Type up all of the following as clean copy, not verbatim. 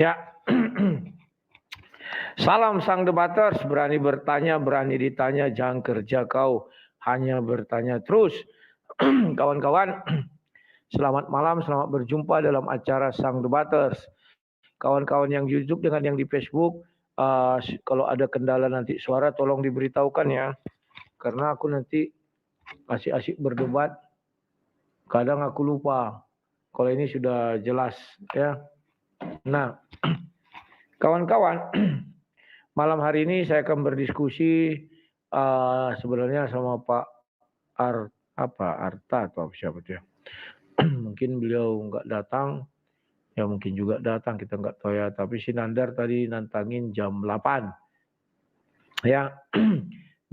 Ya, salam sang debaters, berani bertanya, berani ditanya, jangan kerja kau, hanya bertanya terus. Kawan-kawan, selamat malam, selamat berjumpa dalam acara sang debaters. Kawan-kawan yang di YouTube dengan yang di Facebook, kalau ada kendala nanti suara tolong diberitahukan ya. Karena aku nanti masih asik berdebat, kadang aku lupa. Kalau ini sudah jelas ya. Nah, kawan-kawan, malam hari ini saya akan berdiskusi sebenarnya sama Pak Arta atau siapa dia. Mungkin beliau nggak datang, ya mungkin juga datang, kita nggak tahu ya. Tapi si Nandar tadi nantangin jam 8. Ya,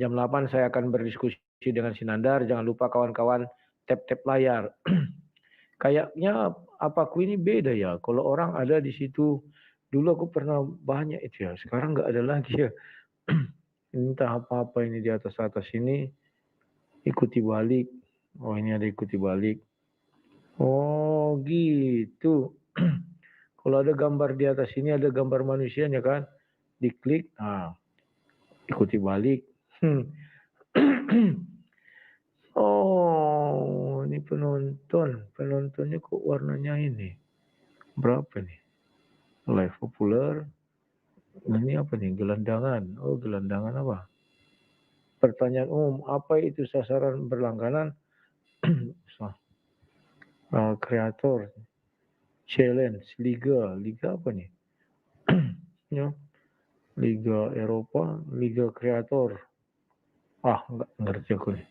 jam 8 saya akan berdiskusi dengan si Nandar. Jangan lupa kawan-kawan tap-tap layar. Kayaknya apaku ini beda ya. Kalau orang ada di situ, dulu aku pernah banyak itu ya. Sekarang nggak ada lagi ya. Entah apa-apa ini di atas-atas ini. Ikuti balik. Oh ini ada ikuti balik. Oh gitu. Kalau ada gambar di atas ini ada gambar manusianya kan. Diklik. Nah, ikuti balik. Oh ini penonton. Penontonnya kok warnanya ini. Berapa nih? Live populer. Ini apa nih? Gelandangan. Oh gelandangan apa? Pertanyaan umum. Apa itu sasaran berlangganan? Kreator. Challenge. Liga. Liga apa nih? Ya. Liga Eropa. Liga Kreator. Nggak ngerti aku nih.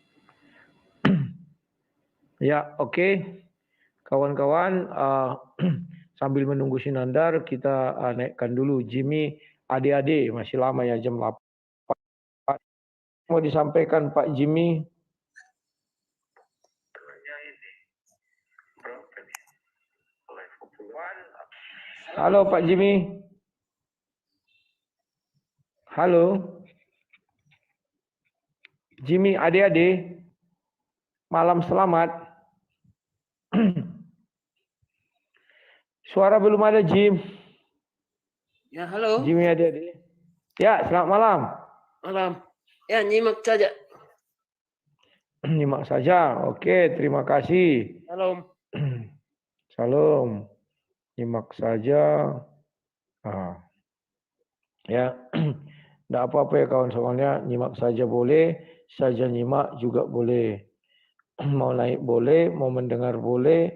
Ya, oke. Kawan-kawan, sambil menunggu si Nandar, kita naikkan dulu Jimmy adik-adik. Masih lama ya, jam 8. Mau disampaikan Pak Jimmy? Halo Pak Jimmy. Halo. Jimmy adik-adik. Malam selamat. Suara belum ada, Jim. Ya, halo. Jimmy adik-adik. Ya, selamat malam. Malam. Ya, nyimak saja. Nyimak saja. Oke, terima kasih. Salam. Salam. Nyimak saja. Ya, tidak apa-apa ya kawan-kawannya. Nyimak saja boleh, saja nyimak juga boleh. Mau naik boleh, mau mendengar boleh,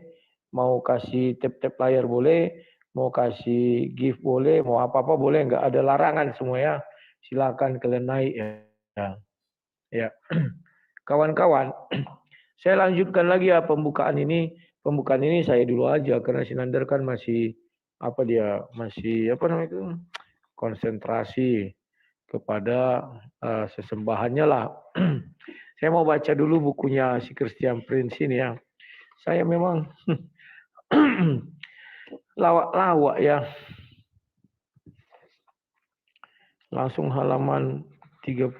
mau kasih tap-tap layar boleh, mau kasih gift boleh, mau apa-apa boleh, nggak ada larangan semua ya. Silakan kalian naik ya. Ya, kawan-kawan, saya lanjutkan lagi ya pembukaan ini. Pembukaan ini saya dulu aja karena Sinandar kan masih masih apa namanya itu konsentrasi kepada sesembahannya lah. Saya mau baca dulu bukunya si Christian Prince ini ya. Saya memang lawak-lawak ya. Langsung halaman 31.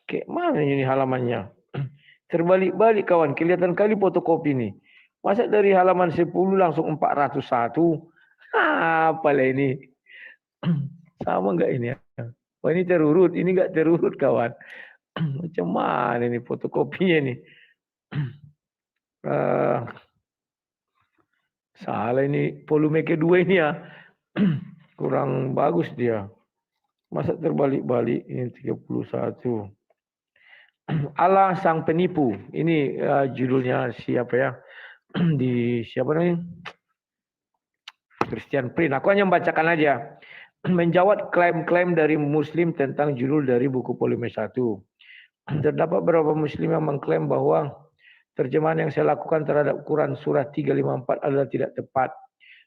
Kayak mana ini halamannya? Terbalik-balik kawan. Kelihatan kali fotokopi ini. Masa dari halaman 10 langsung 401? Apalah ini? Sama enggak ini ya? Wah ini terurut. Ini enggak terurut kawan. Macam mana ini fotokopinya nih? Salah ini volume kedua ini ya. Kurang bagus dia. Masa terbalik-balik ini 31. Allah sang penipu. Ini judulnya siapa ya? Di siapa namanya? Christian Prince. Aku hanya membacakan aja. Menjawab klaim-klaim dari Muslim tentang judul dari buku volume 1. Terdapat beberapa Muslim yang mengklaim bahwa terjemahan yang saya lakukan terhadap Quran surah 354 adalah tidak tepat.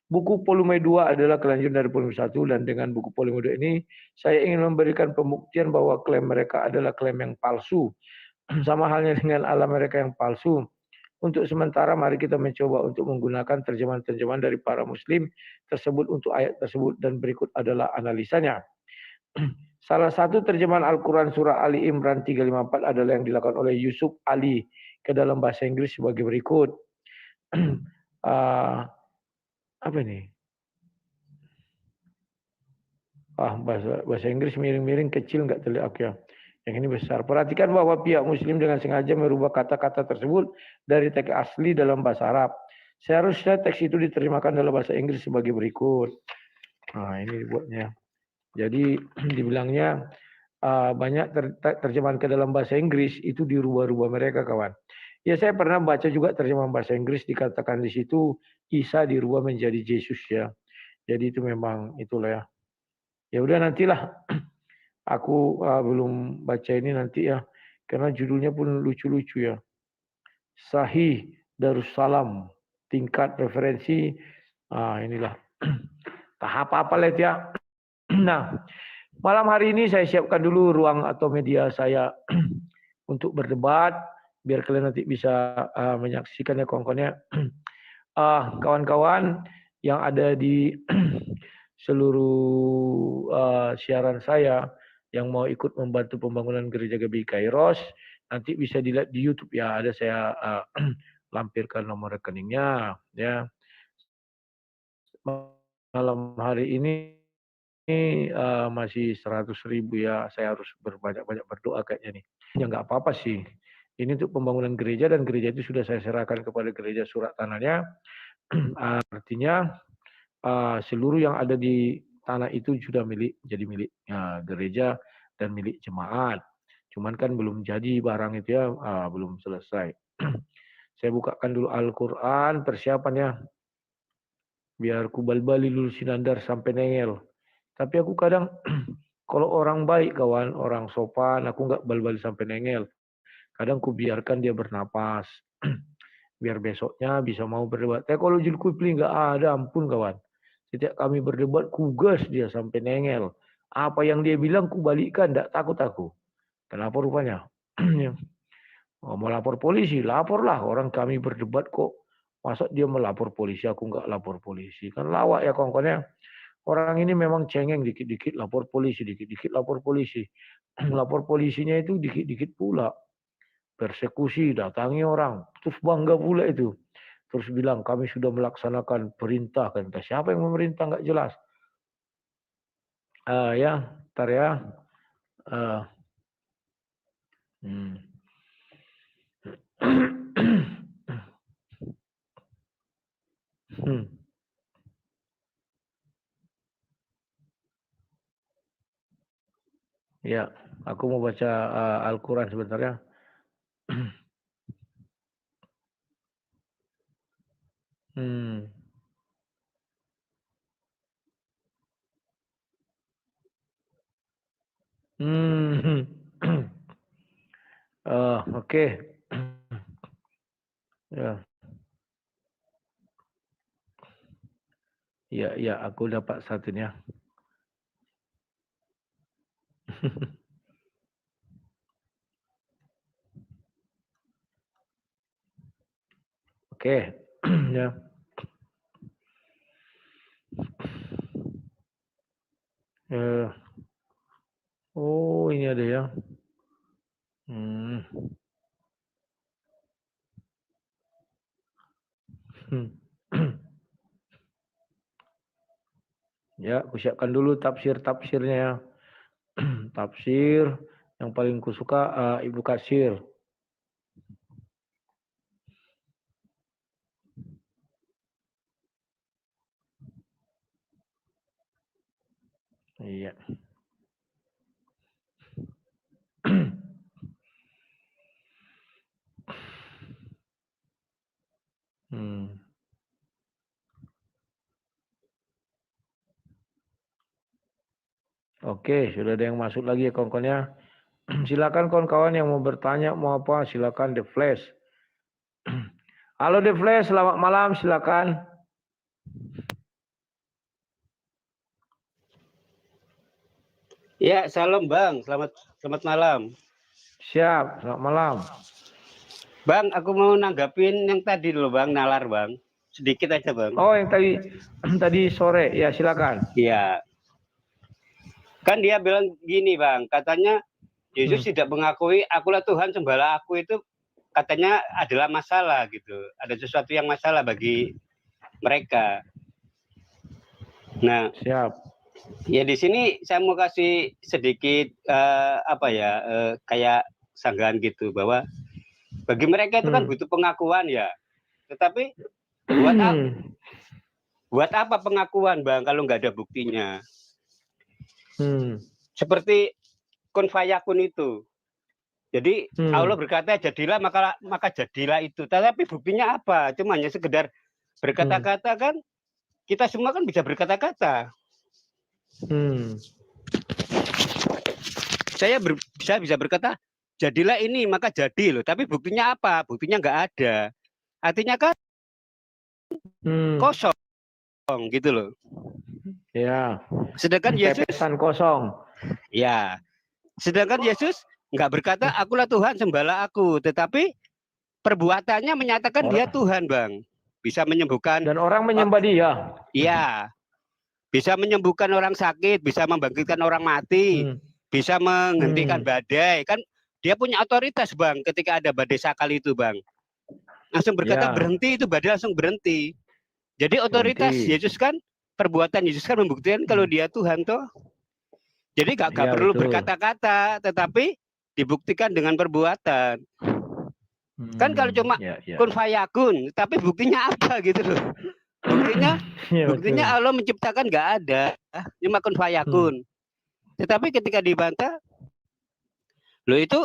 Buku volume 2 adalah kelanjutan dari volume 1 dan dengan buku volume 2 ini saya ingin memberikan pembuktian bahwa klaim mereka adalah klaim yang palsu. Sama halnya dengan alam mereka yang palsu. Untuk sementara mari kita mencoba untuk menggunakan terjemahan-terjemahan dari para muslim tersebut untuk ayat tersebut dan berikut adalah analisanya. Salah satu terjemahan Al-Quran surah Ali Imran 354 adalah yang dilakukan oleh Yusuf Ali ke dalam bahasa Inggris sebagai berikut. Apa ini? Bahasa Inggris miring-miring kecil nggak terlihat ya. Yang ini besar. Perhatikan bahwa pihak Muslim dengan sengaja merubah kata-kata tersebut dari teks asli dalam bahasa Arab. Seharusnya teks itu diterjemahkan dalam bahasa Inggris sebagai berikut. Nah, ini buatnya. Jadi dibilangnya banyak terjemahan ke dalam bahasa Inggris itu dirubah-rubah mereka, kawan. Ya, saya pernah baca juga terjemahan bahasa Inggris, dikatakan di situ Isa dirubah menjadi Yesus ya. Jadi itu memang itulah ya. Ya udah nantilah. Aku belum baca ini nanti ya, karena judulnya pun lucu-lucu ya. Sahih Darussalam, tingkat referensi. Inilah. Tahap apa lihat ya. Nah, malam hari ini saya siapkan dulu ruang atau media saya untuk berdebat, biar kalian nanti bisa menyaksikan ya kawan-kawannya. Kawan-kawan yang ada di seluruh siaran saya yang mau ikut membantu pembangunan gereja GBI Kairos, nanti bisa dilihat di YouTube ya. Ada saya lampirkan nomor rekeningnya ya. Malam hari ini masih 100.000 ya. Saya harus berbanyak-banyak berdoa kayaknya nih. Ya nggak apa-apa sih. Ini untuk pembangunan gereja, dan gereja itu sudah saya serahkan kepada gereja surat tanahnya. Artinya seluruh yang ada di tanah itu sudah jadi milik gereja dan milik jemaat. Cuman kan belum jadi barang itu ya, belum selesai. Saya bukakan dulu Al-Quran persiapannya, biar ku bal-bali dulu sinandar sampai nengel. Tapi aku kadang kalau orang baik kawan, orang sopan, aku nggak bal-bali sampai nengel. Kadang ku biarkan dia bernapas. Biar besoknya bisa mau berdebat. Tapi kalau Zulkifli nggak ada, ampun kawan. Setiap kami berdebat, kugas dia sampai nengel. Apa yang dia bilang, kubalikkan. Tidak takut aku. Kenapa rupanya? Mau lapor polisi, laporlah. Orang kami berdebat kok. Masa dia melapor polisi, aku nggak lapor polisi. Kan lawak ya kawan-kawannya. Orang ini memang cengeng, dikit-dikit lapor polisi, dikit-dikit lapor polisi. Lapor polisinya itu dikit-dikit pula. Persekusi, datangi orang. Terus bangga pula itu. Terus bilang kami sudah melaksanakan perintah. Kan siapa yang memerintah nggak jelas. Ya, ntar ya. Ya, aku mau baca Al-Quran sebentar ya. Oke. Ya. Ya, aku dapat satunya. Oke. Ya. Oh, ini ada ya. Ya, aku siapkan dulu tafsir-tafsirnya ya. Tafsir yang paling kusuka Ibu Katsir. Iya. Oke, sudah ada yang masuk lagi ya kawan-kawannya. Silakan kawan-kawan yang mau bertanya, mau apa, silakan The Flash. Halo The Flash, selamat malam, silakan. Ya, salam Bang. Selamat malam. Siap, selamat malam. Bang, aku mau nanggapin yang tadi dulu Bang, nalar Bang. Sedikit aja Bang. Oh, yang tadi sore, ya silakan. Iya. Kan dia bilang gini Bang, katanya Yesus tidak mengakui akulah Tuhan sembahlah aku, itu katanya adalah masalah gitu. Ada sesuatu yang masalah bagi mereka. Nah, siap. Ya di sini saya mau kasih sedikit kayak sanggahan gitu bahwa bagi mereka itu kan butuh pengakuan ya. Tetapi buat apa pengakuan Bang kalau nggak ada buktinya? Seperti kun fayakun itu. Jadi Allah berkata jadilah maka jadilah itu. Tetapi buktinya apa? Cuma hanya sekedar berkata-kata kan. Kita semua kan bisa berkata-kata. Saya bisa berkata jadilah ini maka jadi loh. Tapi buktinya apa? Buktinya nggak ada. Artinya kan kosong gitu loh. Ya. Sedangkan Yesus Pepesan kosong. Ya. Sedangkan Yesus nggak berkata akulah Tuhan sembahlah aku, tetapi perbuatannya menyatakan dia Tuhan, Bang. Bisa menyembuhkan dan orang menyembah dia. Iya. Bisa menyembuhkan orang sakit, bisa membangkitkan orang mati, bisa menghentikan badai. Kan dia punya otoritas, Bang, ketika ada badai sakal itu, Bang. Langsung berkata berhenti, itu badai langsung berhenti. Jadi otoritas Yesus kan, perbuatan Yesus kan membuktikan kalau dia Tuhan toh. Jadi gak perlu berkata-kata, tetapi dibuktikan dengan perbuatan. Kan kalau cuma kun fayakun, tapi buktinya apa gitu loh. Buktinya Allah menciptakan nggak ada, cuma kun fayakun. Tetapi ketika dibantah, loh itu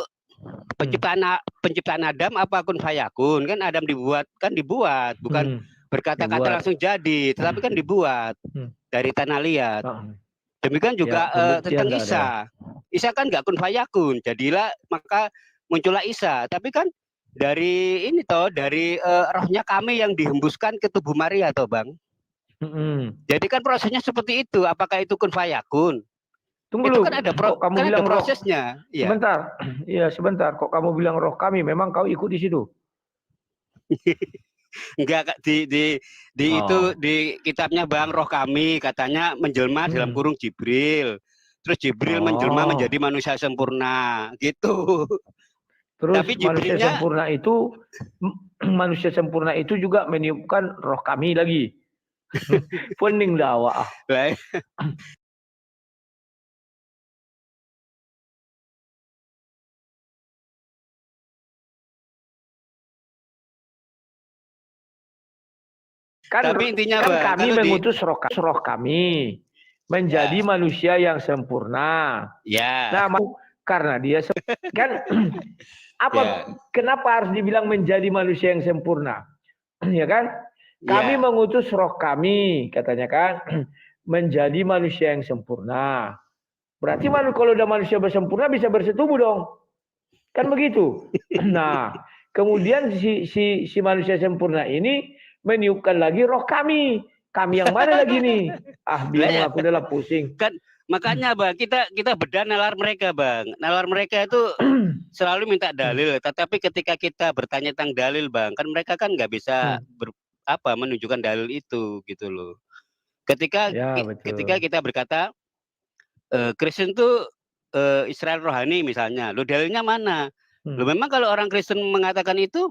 penciptaan Adam apa kun fayakun? Kan Adam dibuat, bukan berkata-kata langsung jadi, tetapi kan dibuat dari tanah liat. Demikian juga tentang Isa. Isa kan nggak kun fayakun, jadilah maka muncullah Isa. Tapi kan dari ini dari rohnya kami yang dihembuskan ke tubuh Maria toh Bang. Jadi kan prosesnya seperti itu. Apakah itu kun fayakun? Tunggu itu lu. Kan ada kamu bilang prosesnya. Ya. Sebentar. Iya, sebentar. Kok kamu bilang roh kami? Memang kau ikut di situ? Enggak, itu di kitabnya Bang, roh kami katanya menjelma dalam kurung Jibril. Terus Jibril menjelma menjadi manusia sempurna, gitu. Terus tapi manusia sempurna itu juga meniupkan roh kami lagi. Pening dakwah. Tapi intinya kan kami mengutus roh kami menjadi manusia yang sempurna. Ya. Nah, karena dia kan kenapa harus dibilang menjadi manusia yang sempurna? Ya kan? Kami mengutus roh kami, katanya kan, menjadi manusia yang sempurna. Berarti kalau udah manusia bersempurna bisa bersetubuh dong. Kan begitu. Nah, kemudian si manusia sempurna ini meniupkan lagi roh kami. Kami yang mana lagi nih? Bingung aku udah pusing. Kan makanya Bang, kita bedah nalar mereka Bang. Nalar mereka itu selalu minta dalil, tetapi ketika kita bertanya tentang dalil Bang, kan mereka kan nggak bisa menunjukkan dalil itu gitu loh. Ketika kita berkata Kristen tuh Israel rohani misalnya, lo dalilnya mana? Lo memang kalau orang Kristen mengatakan itu,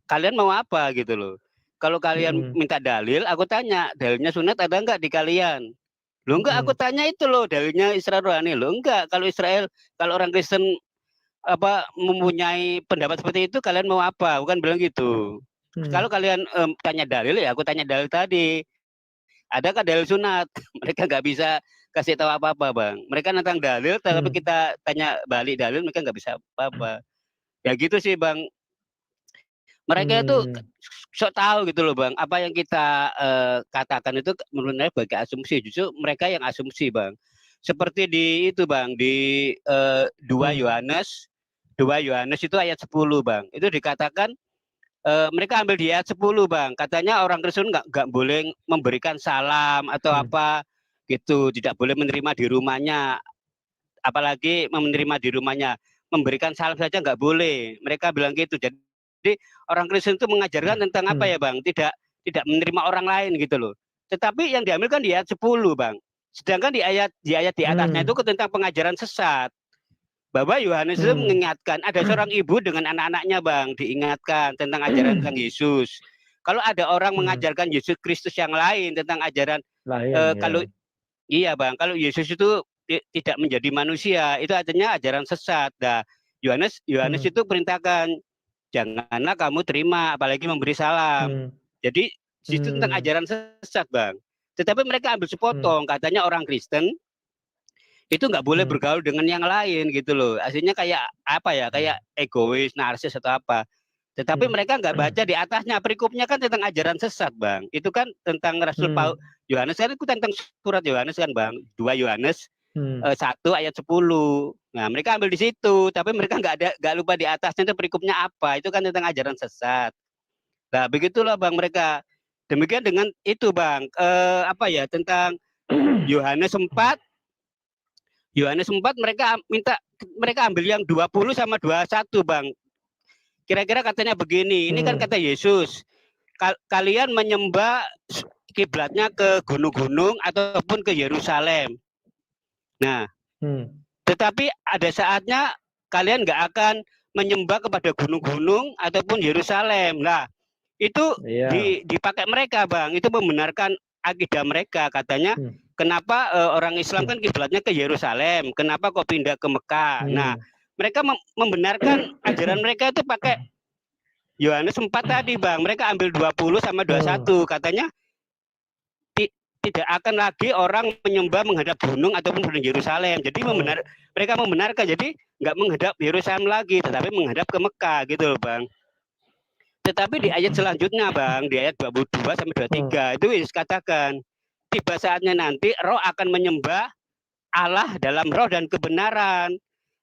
kalian mau apa gitu loh? Kalau kalian minta dalil, aku tanya dalilnya sunat ada enggak di kalian? Lo enggak, aku tanya itu loh dalilnya Israel rohani. Lo enggak, kalau orang Kristen mempunyai pendapat seperti itu, kalian mau apa? Bukan bilang gitu. Kalau kalian tanya dalil, ya aku tanya dalil tadi. Adakah dalil sunat? Mereka nggak bisa kasih tahu apa-apa Bang. Mereka nantang dalil, tapi kita tanya balik dalil, mereka nggak bisa apa-apa. Ya gitu sih Bang. Mereka itu sok tahu gitu loh Bang. Apa yang kita katakan itu menurut saya sebagai asumsi. Justru mereka yang asumsi Bang. Seperti di itu Bang, di 2 Yohanes itu ayat 10 Bang. Itu dikatakan mereka ambil di ayat 10 Bang. Katanya orang Kristen nggak boleh memberikan salam atau apa gitu. Tidak boleh menerima di rumahnya. Apalagi menerima di rumahnya. Memberikan salam saja nggak boleh. Mereka bilang gitu. Jadi orang Kristen itu mengajarkan tentang apa ya Bang? Tidak menerima orang lain gitu loh. Tetapi yang diambil kan di ayat 10 Bang. Sedangkan di ayat di atasnya itu tentang pengajaran sesat. Bahwa Yohanes itu mengingatkan, ada seorang ibu dengan anak-anaknya Bang, diingatkan tentang ajaran tentang Yesus. Kalau ada orang mengajarkan Yesus Kristus yang lain tentang ajaran, Iya Bang, kalau Yesus itu tidak menjadi manusia, itu artinya ajaran sesat. Nah, Yohanes itu perintahkan, janganlah kamu terima, apalagi memberi salam. Hmm. Jadi situ tentang ajaran sesat Bang. Tetapi mereka ambil sepotong, katanya orang Kristen itu nggak boleh bergaul dengan yang lain gitu loh. Aslinya kayak apa ya, kayak egois, narsis atau apa. Tetapi mereka nggak baca di atasnya, perikopnya kan tentang ajaran sesat Bang. Itu kan tentang Rasul Paul Yohanes kan itu tentang surat Yohanes kan Bang. 2 Yohanes 1 ayat 10. Nah, mereka ambil di situ, tapi mereka nggak lupa di atasnya itu perikopnya apa. Itu kan tentang ajaran sesat. Nah, begitulah Bang mereka. Demikian dengan itu Bang, apa ya, tentang Yohanes 4 mereka ambil yang 20 sama 21 Bang. Kira-kira katanya begini, ini kan kata Yesus, kalian menyembah kiblatnya ke gunung-gunung ataupun ke Yerusalem. Nah, tetapi ada saatnya kalian nggak akan menyembah kepada gunung-gunung ataupun Yerusalem. Nah, itu dipakai mereka Bang, itu membenarkan akidah mereka. Katanya kenapa orang Islam kan kiblatnya ke Yerusalem, kenapa kok pindah ke Mekah. Nah, mereka membenarkan ajaran mereka itu pakai Yohanes 4 tadi Bang. Mereka ambil 20 sama 21. Katanya tidak akan lagi orang menyembah menghadap gunung ataupun gunung Yerusalem. Jadi mereka membenarkan, jadi nggak menghadap Yerusalem lagi, tetapi menghadap ke Mekah gitu loh Bang. Tetapi di ayat selanjutnya Bang, di ayat 22 sampai 23 itu Yesus katakan, tiba saatnya nanti roh akan menyembah Allah dalam roh dan kebenaran.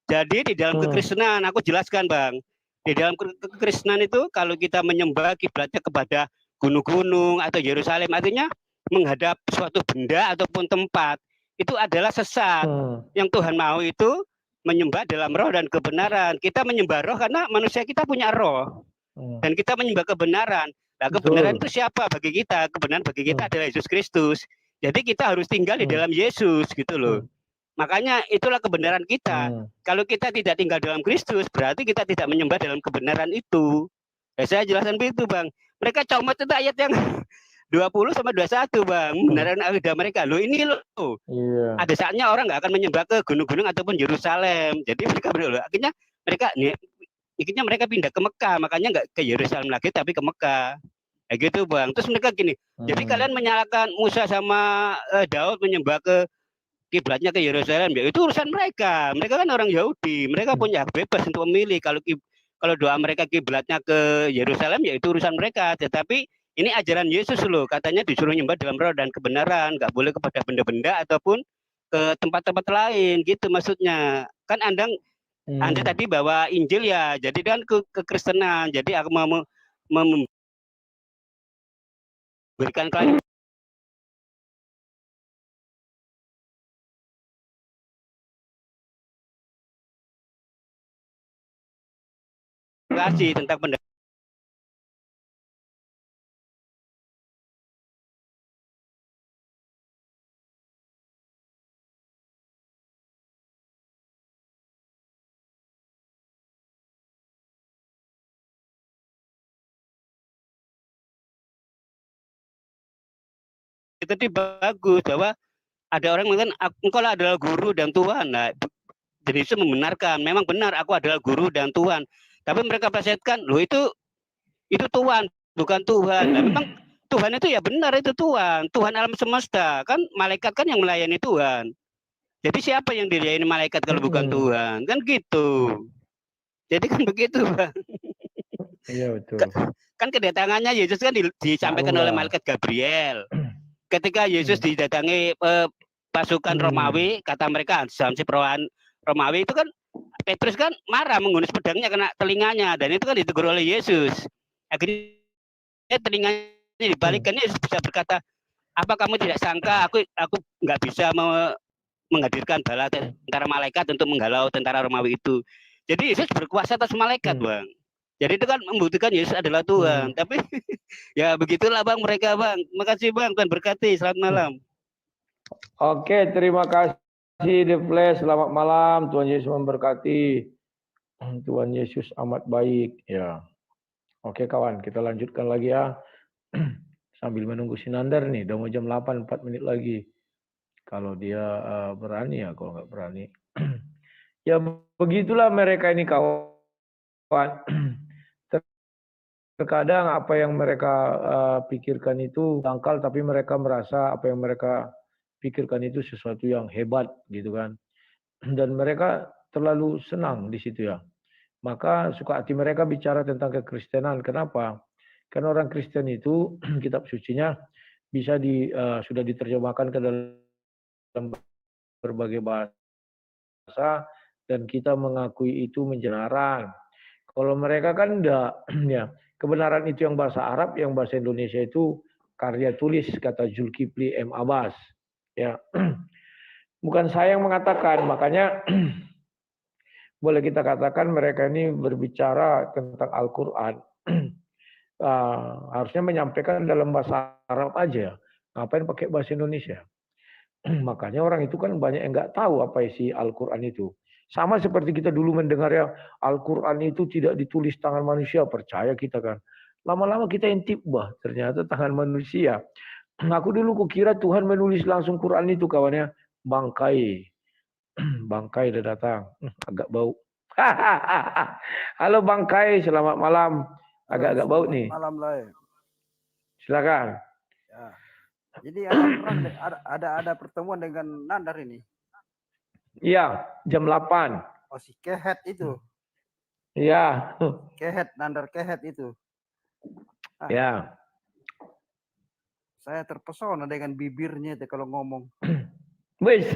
Jadi di dalam kekristenan, aku jelaskan Bang, di dalam kekristenan itu kalau kita menyembah kiblatnya kepada gunung-gunung atau Yerusalem, artinya menghadap suatu benda ataupun tempat, itu adalah sesat. Yang Tuhan mau itu menyembah dalam roh dan kebenaran. Kita menyembah roh karena manusia kita punya roh. Dan kita menyembah kebenaran. Nah, kebenaran itu siapa bagi kita? Kebenaran bagi kita adalah Yesus Kristus. Jadi kita harus tinggal di dalam Yesus gitu loh. Makanya itulah kebenaran kita. Kalau kita tidak tinggal dalam Kristus, berarti kita tidak menyembah dalam kebenaran itu. Ya, saya jelaskan begitu Bang. Mereka comot itu ayat yang 20 sama 21 Bang. Benaran akidah mereka. Loh ini loh. Ada saatnya orang nggak akan menyembah ke gunung-gunung ataupun Yerusalem. Jadi mereka berdoa. Akhirnya mereka pindah ke Mekah. Makanya nggak ke Yerusalem lagi tapi ke Mekah. Kayak gitu Bang. Terus mereka gini. Jadi kalian menyalahkan Musa sama Daud menyembah ke kiblatnya ke Yerusalem, ya itu urusan mereka. Mereka kan orang Yahudi, mereka punya hak bebas untuk memilih. Kalau doa mereka kiblatnya ke Yerusalem, ya itu urusan mereka. Tetapi ini ajaran Yesus loh, katanya disuruh nyembah dalam roh dan kebenaran, nggak boleh kepada benda-benda ataupun ke tempat-tempat lain, gitu maksudnya. Kan Anda tadi bawa Injil ya, jadi kan ke kekristenan. Jadi aku mau memberikan klarifikasi tentang pendapat. Tadi bagus bahwa ada orang mengatakan engkau adalah guru dan Tuhan. Nah, jadi itu membenarkan, memang benar aku adalah guru dan Tuhan. Tapi mereka plesetkan, loh itu Tuhan, bukan Tuhan. Nah, memang Tuhan itu ya benar itu Tuhan, Tuhan alam semesta. Kan malaikat kan yang melayani Tuhan. Jadi siapa yang dilayani malaikat kalau bukan Tuhan? Kan gitu. Jadi kan begitu, Bang. Iya betul. Kan kedatangannya Yesus kan disampaikan oleh malaikat Gabriel. Ketika Yesus didatangi pasukan Romawi, kata mereka Hansip Romawi itu kan Petrus kan marah menggunus pedangnya kena telinganya dan itu kan ditegur oleh Yesus. Akhirnya telinganya dibalikkan, Yesus bisa berkata, apa kamu tidak sangka aku nggak bisa menghadirkan bala tentara malaikat untuk menghalau tentara Romawi itu. Jadi Yesus berkuasa atas malaikat, Bang. Jadi itu kan membuktikan Yesus adalah Tuhan. Tapi ya begitulah Bang mereka Bang. Makasih Bang, Tuhan berkati. Selamat malam. Oke, terima kasih The Flash. Selamat malam. Tuhan Yesus memberkati. Tuhan Yesus amat baik. Ya. Oke kawan, kita lanjutkan lagi ya. Sambil menunggu Sinandar nih, udah mau jam 8, 4 menit lagi. Kalau dia berani ya, kalau nggak berani. Ya begitulah mereka ini kawan. Terkadang apa yang mereka pikirkan itu dangkal, tapi mereka merasa apa yang mereka pikirkan itu sesuatu yang hebat gitu kan. Dan mereka terlalu senang di situ ya. Maka suka hati mereka bicara tentang kekristenan. Kenapa? Karena orang Kristen itu kitab sucinya bisa sudah diterjemahkan ke dalam berbagai bahasa dan kita mengakui itu menjenaran. Kalau mereka kan enggak, ya. Kebenaran itu yang bahasa Arab, yang bahasa Indonesia itu karya tulis kata Zulkifli M. Abbas. Ya. Bukan saya yang mengatakan, makanya boleh kita katakan mereka ini berbicara tentang Al-Quran. Harusnya menyampaikan dalam bahasa Arab aja. Ngapain pakai bahasa Indonesia? Makanya orang itu kan banyak yang nggak tahu apa isi Al-Quran itu. Sama seperti kita dulu mendengar ya, Al-Quran itu tidak ditulis tangan manusia, percaya kita kan. Lama-lama kita intip, ternyata tangan manusia. Aku dulu kukira Tuhan menulis langsung Quran itu kawannya. Bangkai. Bangkai udah datang. Agak bau. Halo Bangkai, selamat malam. Agak-agak bau nih. Malam lah. Silakan. Ya. Jadi ada pertemuan dengan Nandar ini. Iya, jam 8. Oh si Kehet itu. Iya. Kehet, Nandar Kehet itu. Ya. Saya terpesona dengan bibirnya itu kalau ngomong. Wis.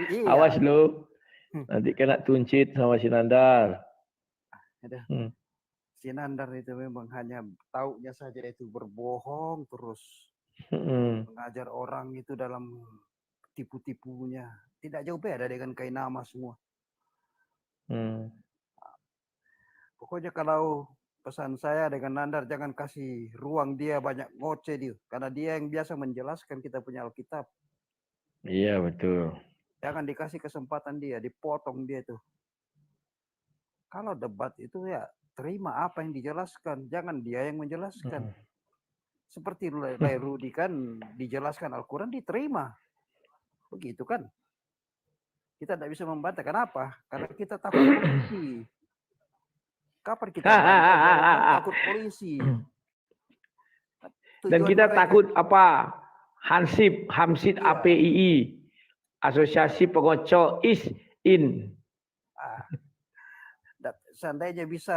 Iya. Awas lu. Nanti kena tuncit sama si Nandar. Si Nandar itu memang hanya taunya saja itu berbohong terus. Mengajar orang itu dalam tipu-tipunya. Tidak jauh beda dengan Kainama semua. Pokoknya kalau pesan saya dengan Nandar jangan kasih ruang dia banyak ngoceh dia. Karena dia yang biasa menjelaskan kita punya Alkitab. Iya betul. Jangan dikasih kesempatan dia, dipotong dia tuh. Kalau debat itu ya terima apa yang dijelaskan. Jangan dia yang menjelaskan. Seperti Lai Rudi kan dijelaskan Al-Quran diterima. Begitu kan. Kita tidak bisa membantah. Kenapa? Karena kita takut polisi. Kapan kita takut polisi? Dan kita takut apa? Hamsid Iya. APII. Asosiasi Pengocok ISIN. Seandainya bisa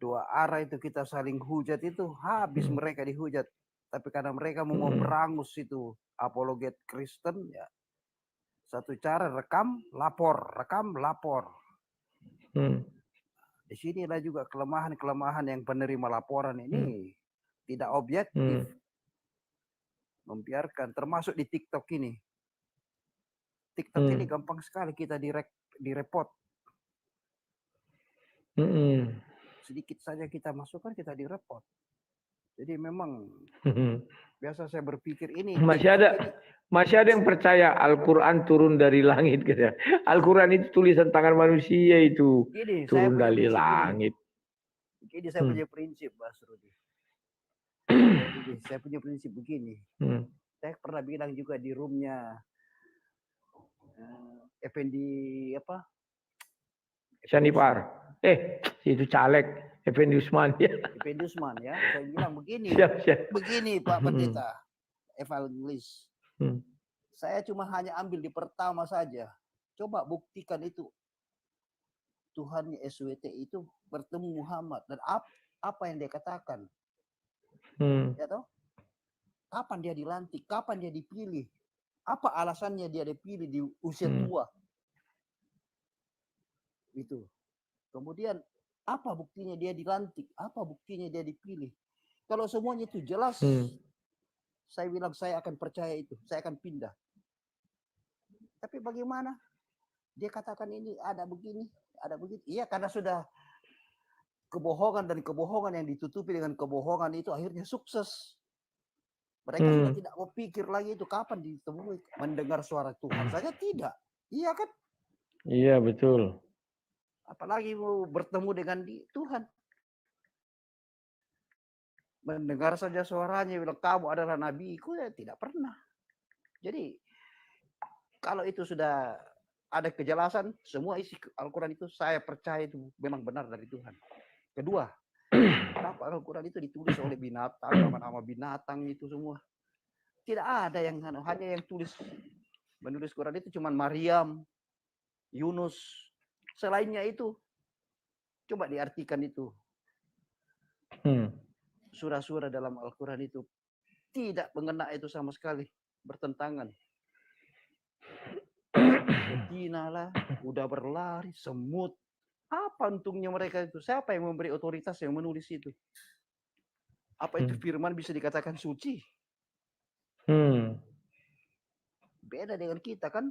dua arah itu kita saling hujat itu habis mereka dihujat. Tapi karena mereka mau berangus itu apologet Kristen ya. Satu cara rekam, lapor. Di sinilah juga kelemahan-kelemahan yang penerima laporan ini tidak objektif. Membiarkan termasuk di TikTok ini. TikTok ini gampang sekali kita direpot. Sedikit saja kita masukkan kita direpot. Jadi memang biasa saya berpikir ini masih ada yang percaya Al-Quran turun dari langit gitu. Al-Quran itu tulisan tangan manusia itu gini, turun dari langit. Jadi saya punya prinsip, Mas Rudi. Saya punya prinsip begini. Saya pernah bilang juga di roomnya Effendi apa? Sanipar. Itu caleg Effendi Usman ya. Effendi Usman ya. Saya bilang begini. Siap. Begini Pak Pendeta Evangelis. Saya cuma hanya ambil di pertama saja. Coba buktikan itu. Tuhannya SWT itu bertemu Muhammad dan apa yang dia katakan? Ya toh? Kapan dia dilantik? Kapan dia dipilih? Apa alasannya dia dipilih di usia tua? Itu. Kemudian apa buktinya dia dilantik? Apa buktinya dia dipilih? Kalau semuanya itu jelas, saya bilang saya akan percaya itu. Saya akan pindah. Tapi bagaimana? Dia katakan ini ada begini, ada begitu. Iya, karena sudah kebohongan dan kebohongan yang ditutupi dengan kebohongan itu akhirnya sukses. Mereka sudah tidak mau pikir lagi itu kapan ditemui. Mendengar suara Tuhan saja tidak. Iya kan? Iya, betul. Apalagi mau bertemu dengan Tuhan. Mendengar saja suaranya bilang kamu adalah nabiku ya tidak pernah. Jadi kalau itu sudah ada kejelasan, semua isi Al-Quran itu saya percaya itu memang benar dari Tuhan. Kedua, kenapa Al-Quran itu ditulis oleh binatang, nama-nama binatang itu semua. Tidak ada yang hanya yang menulis Quran itu cuma Maryam, Yunus. Selainnya itu, coba diartikan itu. Surah-surah dalam Al-Quran itu tidak mengena itu sama sekali, bertentangan. Betina lah, udah berlari, semut. Apa untungnya mereka itu? Siapa yang memberi otoritas yang menulis itu? Apa itu firman bisa dikatakan suci? Beda dengan kita kan.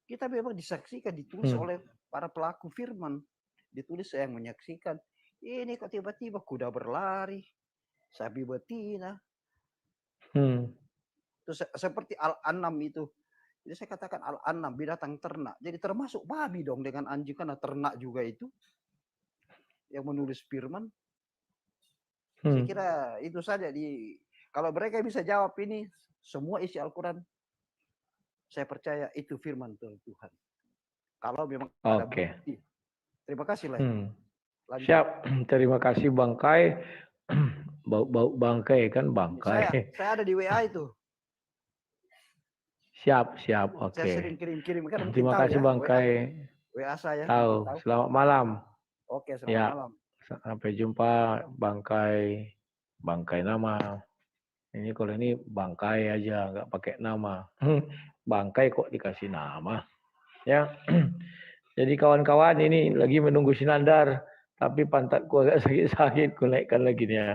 Kita memang disaksikan, ditulis oleh para pelaku firman. Ditulis yang menyaksikan. Ini kok tiba-tiba kuda berlari, sapi betina. Terus seperti Al-An'am itu. Jadi saya katakan Al-An'am, binatang ternak. Jadi termasuk babi dong dengan anjing, karena ternak juga itu. Yang menulis firman. Saya kira itu saja. Kalau mereka bisa jawab ini, semua isi Al-Quran, saya percaya itu firman Tuhan. Kalau memang ada bukti. Terima kasih lah. Siap. Terima kasih Bang Kai. Bau bangkai kan bangkai. Saya ada di WA itu. Siap. Oke. Saya sering kirim kan. Terima kasih Bang Kai. WA saya. Tahu. Selamat malam. Oke, selamat malam. Sampai jumpa Bang Kai. Bangkai nama. Ini kalau ini bangkai aja, nggak pakai nama. Bangkai kok dikasih nama. Ya. Jadi kawan-kawan ini lagi menunggu Sinandar. Tapi pantatku agak sakit-sakit. Ku naikkan lagi nih ya.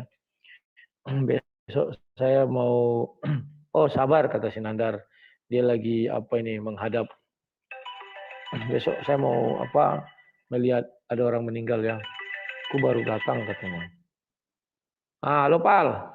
Besok saya mau... Oh sabar kata Sinandar. Dia lagi menghadap. Besok saya mau melihat ada orang meninggal ya. Aku baru datang katanya. Halo Pal.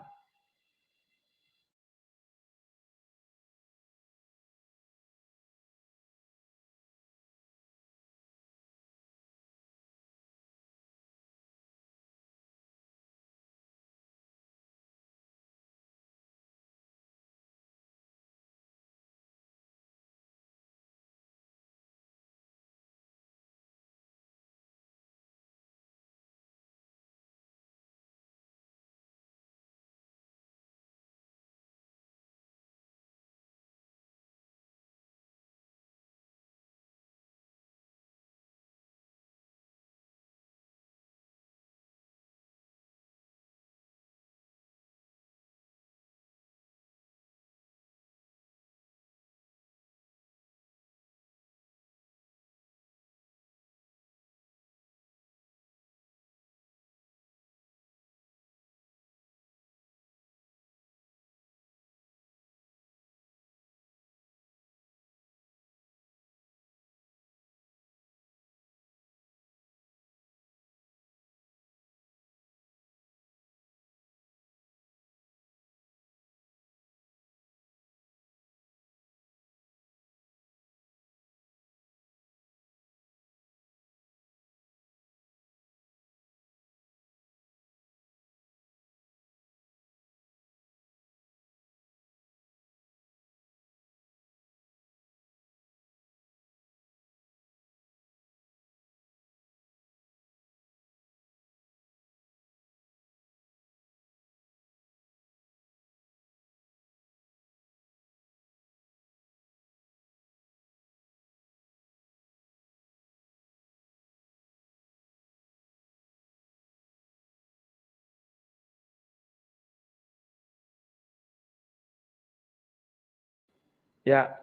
Ya,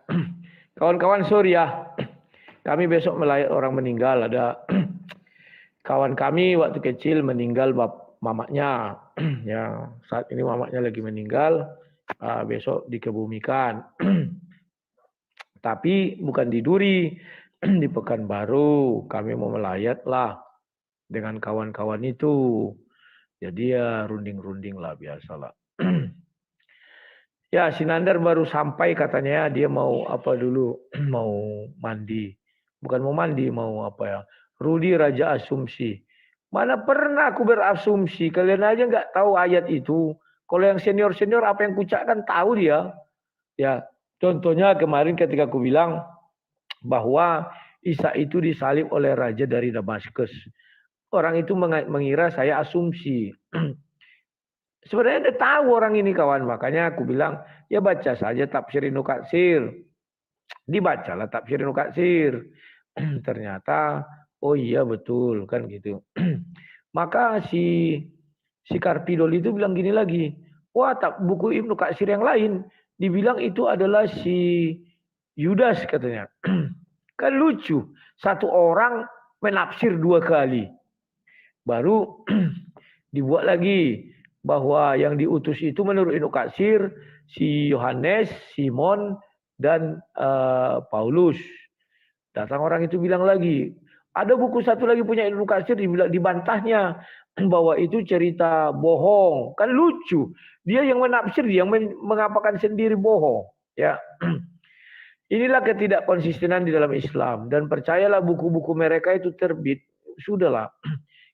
kawan-kawan Surya, kami besok melayat orang meninggal. Ada kawan kami waktu kecil meninggal mamanya. Ya, saat ini mamanya lagi meninggal. Besok dikebumikan. Tapi bukan di Duri, di Pekanbaru. Kami mau melayat lah dengan kawan-kawan itu. Jadi ya runding-runding lah biasalah. Ya, Sinandar baru sampai katanya dia mau dulu, mau mandi. Bukan mau mandi, mau Rudi Raja Asumsi. Mana pernah aku berasumsi, kalian aja nggak tahu ayat itu. Kalau yang senior-senior apa yang kucakkan tahu dia. Ya, Contohnya kemarin ketika aku bilang bahwa Isa itu disalib oleh raja dari Damaskus. Orang itu mengira saya asumsi. Sebenarnya dia tahu orang ini kawan. Makanya aku bilang, ya baca saja tafsir Ibnu Katsir. Dibacalah tafsir Ibnu Katsir. Ternyata, oh iya betul kan gitu. Maka si Karpidol itu bilang gini lagi. Wah, buku Ibnu Katsir yang lain dibilang itu adalah si Yudas katanya. Kan lucu. Satu orang menafsir 2 kali. Baru dibuat lagi bahwa yang diutus itu menurut Ibnu Katsir si Yohanes, Simon dan Paulus. Datang orang itu bilang lagi, ada buku satu lagi punya Ibnu Katsir dibilang dibantahnya bahwa itu cerita bohong. Kan lucu. Dia yang menafsir, dia yang mengapakan sendiri bohong, ya. Inilah ketidakkonsistenan di dalam Islam dan percayalah buku-buku mereka itu terbit. Sudahlah.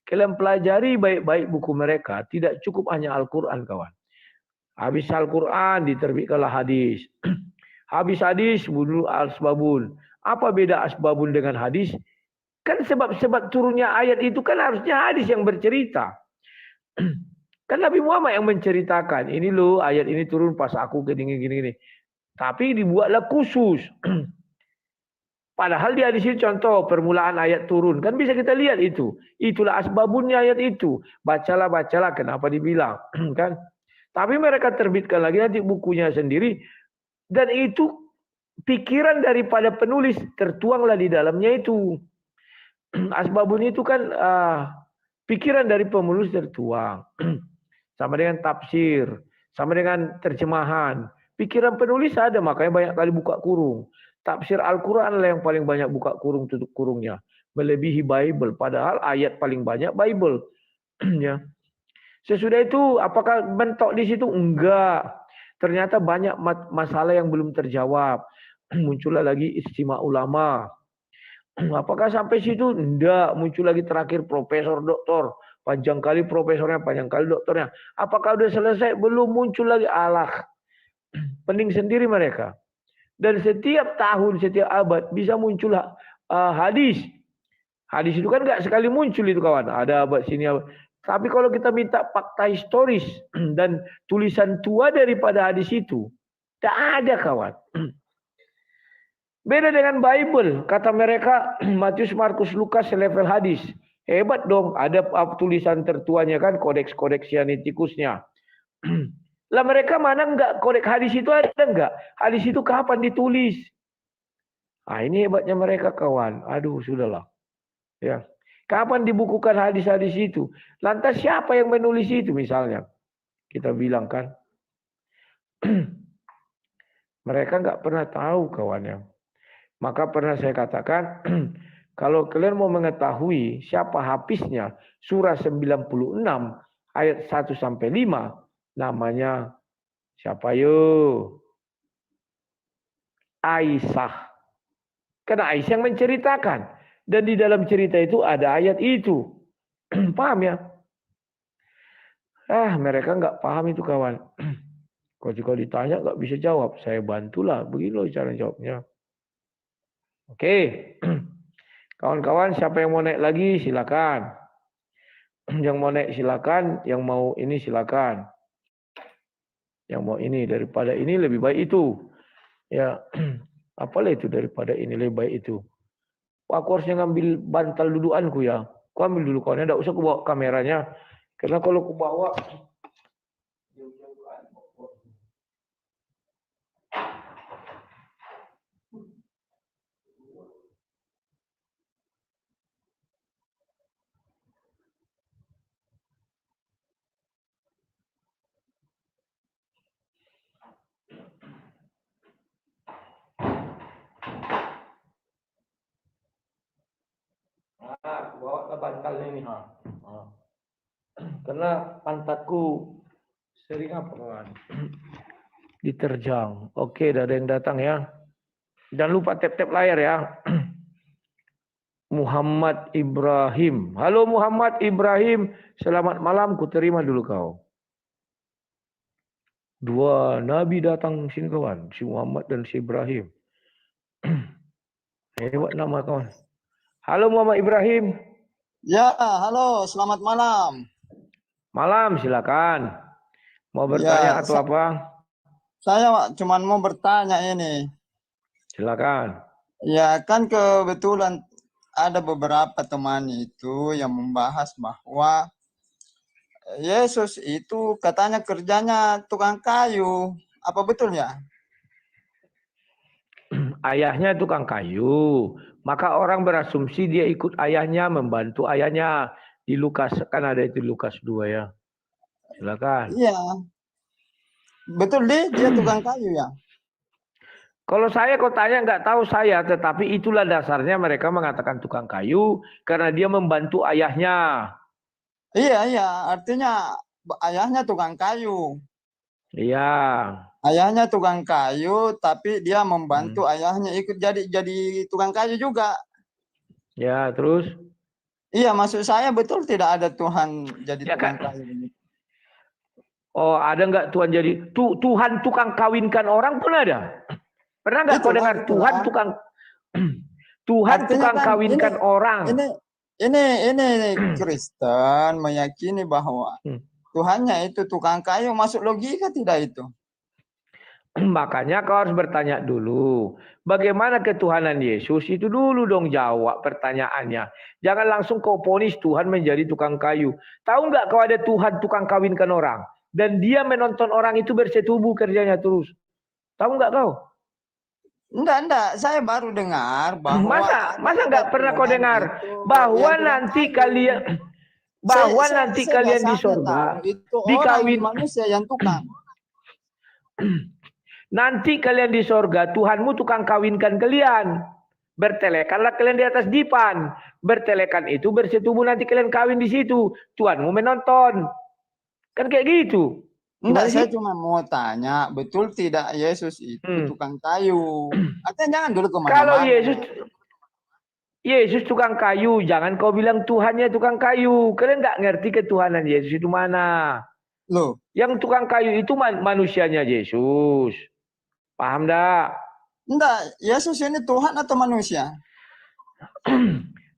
Kalian pelajari baik-baik buku mereka, tidak cukup hanya Al-Quran kawan. Habis Al-Quran diterbitkanlah hadis. Habis hadis bunuh asbabun. Apa beda asbabun dengan hadis? Kan sebab-sebab turunnya ayat itu kan harusnya hadis yang bercerita. Kan Nabi Muhammad yang menceritakan, ini loh ayat ini turun pas aku gini. Tapi dibuatlah khusus. Padahal di hadis itu contoh permulaan ayat turun. Kan bisa kita lihat itu. Itulah asbabunnya ayat itu. Bacalah kenapa dibilang. Kan? Tapi mereka terbitkan lagi nanti bukunya sendiri. Dan itu pikiran daripada penulis tertuanglah di dalamnya itu. Asbabun itu kan pikiran dari penulis tertuang. Sama dengan tafsir. Sama dengan terjemahan. Pikiran penulis ada makanya banyak kali buka kurung. Tafsir Al-Quran adalah yang paling banyak buka kurung tutup kurungnya. Melebihi Bible. Padahal ayat paling banyak Bible. Ya. Sesudah itu apakah mentok di situ? Enggak. Ternyata banyak masalah yang belum terjawab. Muncullah lagi istimewa ulama. Apakah sampai situ? Enggak. Muncul lagi terakhir profesor doktor. Panjang kali profesornya, panjang kali doktornya. Apakah sudah selesai? Belum muncul lagi. Alah. Pening sendiri mereka. Dan setiap tahun, setiap abad bisa muncul hadis. Hadis itu kan nggak sekali muncul itu kawan. Ada abad sini. Tapi kalau kita minta fakta historis dan tulisan tua daripada hadis itu, tak ada kawan. Beda dengan Bible. Kata mereka Matius, Markus, Lukas selevel hadis. Hebat dong. Ada tulisan tertuanya kan kodeks-kodeks Sinaiticusnya. Lah mereka mana enggak kodeks hadis itu ada enggak? Hadis itu kapan ditulis? Ah ini hebatnya mereka kawan. Aduh sudahlah. Ya. Kapan dibukukan hadis-hadis itu? Lantas siapa yang menulis itu misalnya? Kita bilang kan. Mereka enggak pernah tahu kawannya. Maka pernah saya katakan kalau kalian mau mengetahui siapa hafiznya surah 96 ayat 1 sampai 5 namanya siapa yo? Aisyah. Karena Aisyah yang menceritakan. Dan di dalam cerita itu ada ayat itu. Paham ya? Mereka nggak paham itu kawan. Kalau ditanya nggak bisa jawab. Saya bantulah. Begini loh cara jawabnya. Oke. Kawan-kawan siapa yang mau naik lagi silakan. Yang mau naik silakan. Yang mau ini silakan. Yang mau ini daripada ini lebih baik itu. Ya, apalah itu daripada ini lebih baik itu. Aku harusnya ngambil bantal dudukanku ya. Aku ambil dulu kawannya, enggak usah aku bawa kameranya. Karena kalau aku bawa bawa ke bantalnya ini. Karena pantatku sering apa kawan? Diterjang. Oke, ada yang datang ya. Jangan lupa tap-tap layar ya. Muhammad Ibrahim. Halo Muhammad Ibrahim. Selamat malam, ku terima dulu kau. Dua nabi datang sini kawan, si Muhammad dan si Ibrahim. Hebat nama kawan. Halo Muhammad Ibrahim. Ya, halo, selamat malam. Malam, silakan. Mau Ya, bertanya atau apa? saya cuma mau bertanya ini. Silakan. Ya, kan kebetulan ada beberapa teman itu yang membahas bahwa Yesus itu katanya kerjanya tukang kayu. Apa betul ya? Ayahnya tukang kayu. Maka orang berasumsi dia ikut ayahnya, membantu ayahnya. Di Lukas, kan ada itu Lukas 2 ya. Silakan. Iya. Betul deh, dia tukang kayu ya. Kalau saya kau tanya nggak tahu saya, tetapi itulah dasarnya mereka mengatakan tukang kayu karena dia membantu ayahnya. Iya, artinya ayahnya tukang kayu. Iya. Ayahnya tukang kayu, tapi dia membantu ayahnya ikut jadi tukang kayu juga. Ya, terus? Iya, maksud saya betul tidak ada Tuhan jadi Ya, tukang kan? kayu. Oh, ada nggak Tuhan jadi Tuhan tukang kawinkan orang pun ada? Pernah nggak kau dengar Tuhan tukang Tuhan tukang kan kawinkan orang? Ini Kristen meyakini bahwa Tuhannya itu tukang kayu, masuk logika tidak itu? Makanya kau harus bertanya dulu. Bagaimana ketuhanan Yesus itu dulu dong jawab pertanyaannya. Jangan langsung kau ponis Tuhan menjadi tukang kayu. Tahu nggak kau ada Tuhan tukang kawinkan orang? Dan dia menonton orang itu bersetubuh kerjanya terus. Tahu nggak kau? Enggak. Saya baru dengar bahwa masa nggak pernah kau dengar bahwa nanti kalian di surga dikawin manusia yang tukang. Nanti kalian di surga Tuhanmu tukang kawinkan kalian. Bertelekanlah kalian di atas dipan. Bertelekan itu bersetubuh nanti kalian kawin di situ. Tuhanmu menonton. Kan kayak gitu. Enggak, saya cuma mau tanya, betul tidak Yesus itu tukang kayu? Artinya jangan dulu kemana-mana. Kalau Yesus tukang kayu, jangan kau bilang Tuhannya tukang kayu. Kalian nggak ngerti ketuhanan Yesus itu mana. Loh, yang tukang kayu itu manusianya Yesus. Paham enggak? Enggak, Yesus ini Tuhan atau manusia?